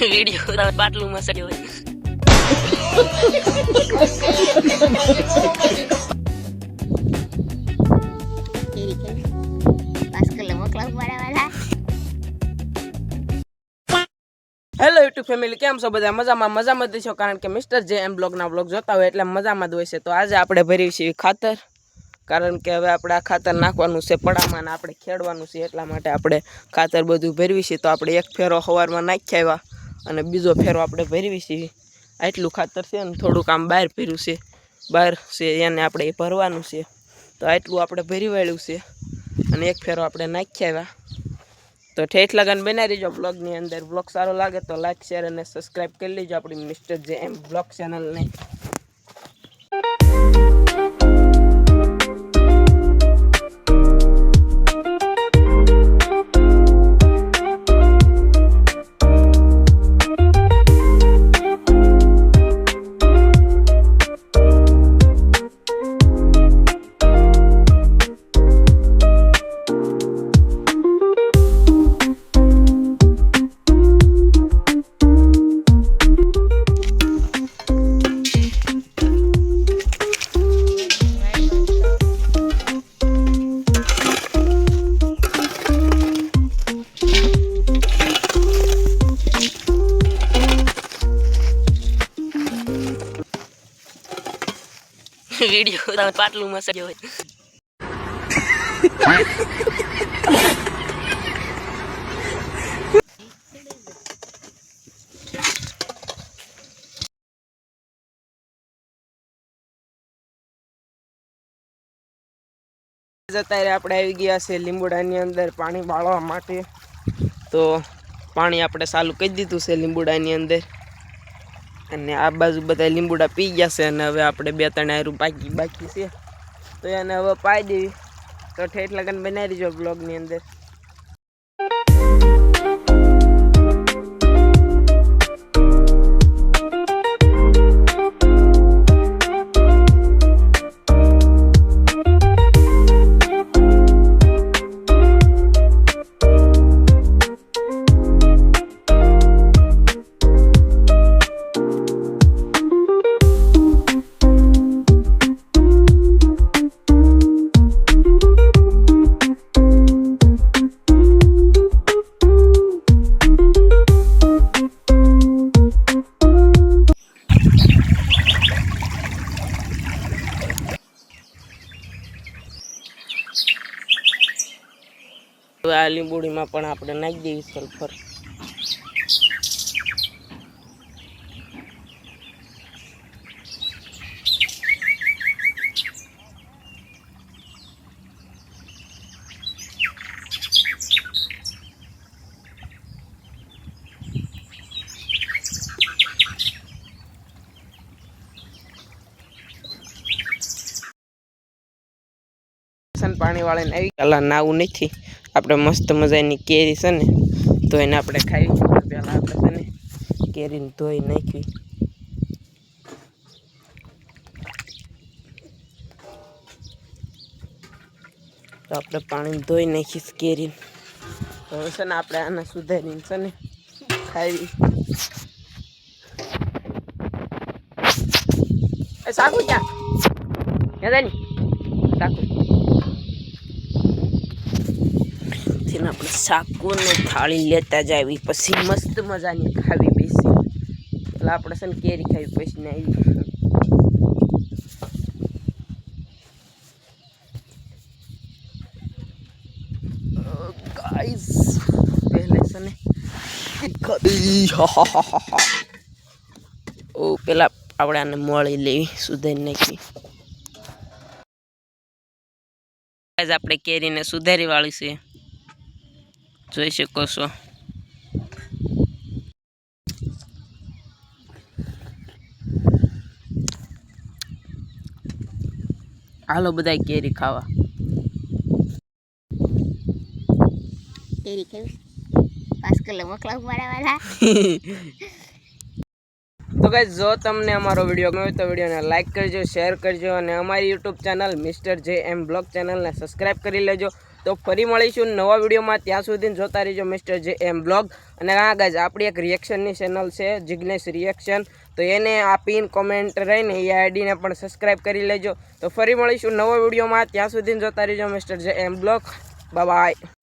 Video बाटलू में सड़े हुए हेलो यूट्यूब फैमिली केम छो बधा मजा में छो कारण के मिस्टर जे एम ब्लॉग ना ब्लॉग जोता हो एटले मजा में होय छे। तो आज आपणे भरी छे खातर कारण के हवे आपणे आ खातर नाखवानुं छे पड़ामां ने आपणे खेडवानुं छे એટલા માટે આપણે ખાતર બધું ભરવી છે। તો આપણે એક ફેરો સવારમાં નાખી આવ્યા અને બીજો ફેરો આપણે ભરવી છે। આટલું ખાતર છે ને થોડુંક આમ બહાર ભર્યું છે બહાર છે એને આપણે ભરવાનું છે। તો આટલું આપણે ભરી વાળ્યું છે અને એક ફેરો આપણે નાખી આવ્યા। तो ठेठ लगन बना रहीजो ब्लॉगनी अंदर। ब्लॉग सारो लागे तो लाइक शेयर और सब्सक्राइब कर लीजिए अपनी mister J M blog channel ने। वीडियो पाटलू में सड़े हुए અત્યારે આપણે આવી ગયા છે લીંબુડાની અંદર પાણી વાળવા માટે। તો પાણી આપણે ચાલુ કરી દીધું છે લીંબુડાની અંદર અને આ બાજુ બધા લીંબુડા પી ગયા છે અને હવે આપણે બે ત્રણ આયરું બાકી છે તો એને હવે પાઈ દેવી। તો ઠેઠ લગન બનાવી દીજો બ્લોગની અંદર। आ લીંબુડી में पण आपणे नाखी देवी सल्फर। पानी वाले ने આવી પેલા નાવું નથી આપણે મસ્ત મજાની કેરી છે ને તો એને આપણે ખાઈ પહેલા આપણે છે ને કેરીને ધોઈ નાખી। તો આપણે પાણી ધોઈ નાખી કેરીને હવે છે ને આપણે આને સુધારીને છે ને ખાવી। એ સાકુ ક્યાં યાદાની સાકુ આપણે સાકુ ને થાળી લેતા જાવી પછી મસ્ત મજાની ખાવી બેસી। એટલે આપણે છે ને કેરી ખાવી પછી ને આવી ગાઈસ પહેલે છે ને ઓ પેલા આપણે આને મોળી લેવી સુધારી નાખી। ગાઈસ આપણે કેરીને સુધારી વાળી છે જોઈ શકો છો। હાલો બધા કેરી ખાવા। કેરી ખાવી 5 કિલો મોકલાવ વાળા। તો ગાઈસ જો તમને અમારો વિડીયો ગમ્યો તો વિડીયોને લાઇક કરજો, શેર કરજો અને અમારી યુટ્યુબ ચેનલ મિસ્ટર જે એમ બ્લોગ ચેનલને સબસ્ક્રાઈબ કરી લેજો. તો ફરી મળીશું નવા વિડીયોમાં. ત્યાં સુધી જોતા રહીજો મિસ્ટર જે એમ બ્લોગ. અને હા ગાઈસ આપણી એક રિએક્શનની ચેનલ છે જિગ્નેશ રિએક્શન, તો એને આ પિન કોમેન્ટ રહીને એ આઈડીને પણ સબસ્ક્રાઈબ કરી લેજો. તો ફરી મળીશું નવા વિડીયોમાં. ત્યાં સુધી જોતા રહીજો મિસ્ટર જે એમ બ્લોગ. Bye bye.